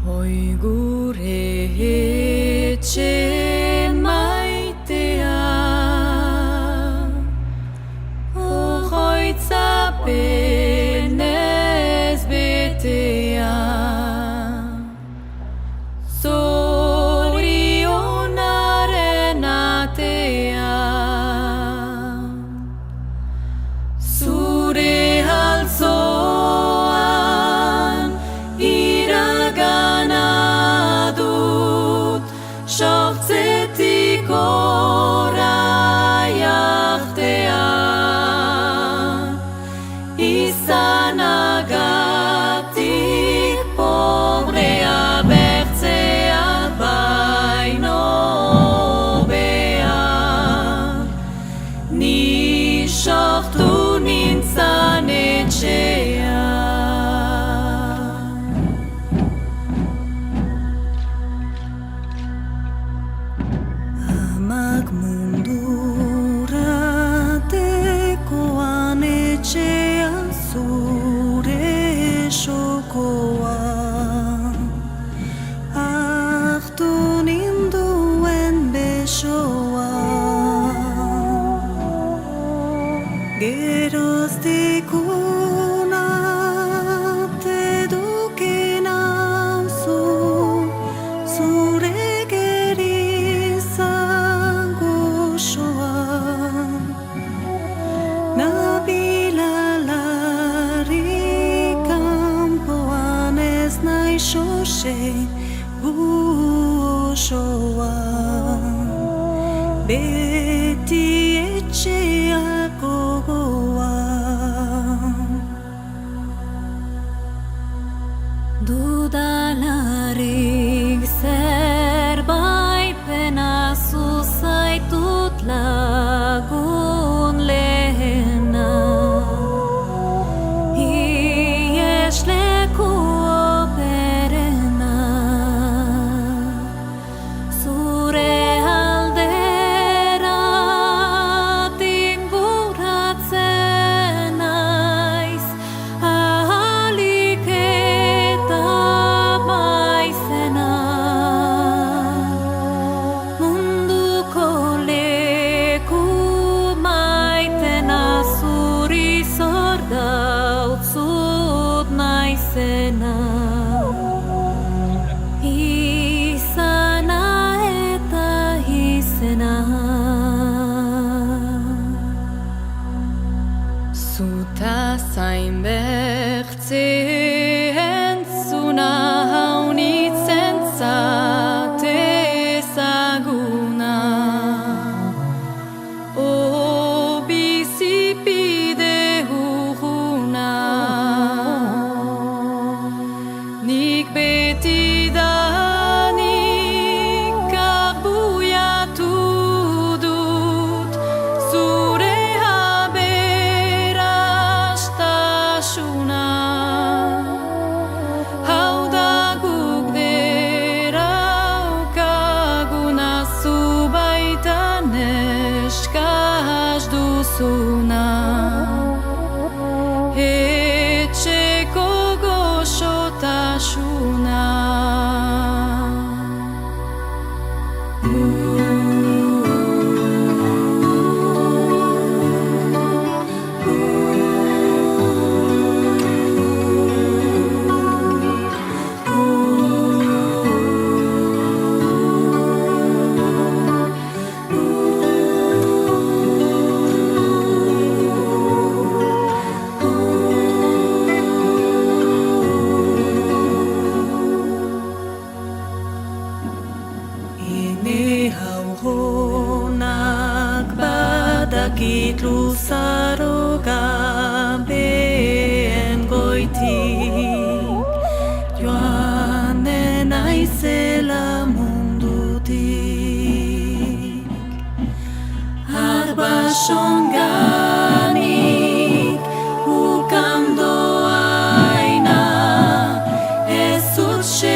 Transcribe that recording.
Hoi gure etxe maitea, oroitzapenez betea, zorionaren atea, zure altzoan iragana dut, sortzetik orai artean, izanagatik pobrea bertzea baino hobea, ni sortu nintzan etxea. Amak mundura tekoan etxean zure sokoa, hartu ninduen besoa, geroztik unat eduki nauzu, zure gerizan goxoa, nabilalari kanpoan ez nahi xose goxoa, beti etxeak gogoa. Dudalarik zerbait penazu zaitut lagun lehena, iesleku operena, zure aldera tinguratzen naiz, ahalik eta maizena, munduko leku maitena, zuri zor dautzut naizena, izana eta izena. Zuta zain bertze entzuna, haunitzen zate ezaguna, o bizipide urruna, nik betidanik arbuiatu dut zure aberastasuna, hau da guk deraukaguna, zu baitan eskaz duzuna, etxeko goxotasuna. Hauronak badakit luzaro gabeen goitik, joanen naizela mundutik, arbasonganik ukan doaina, ez utxe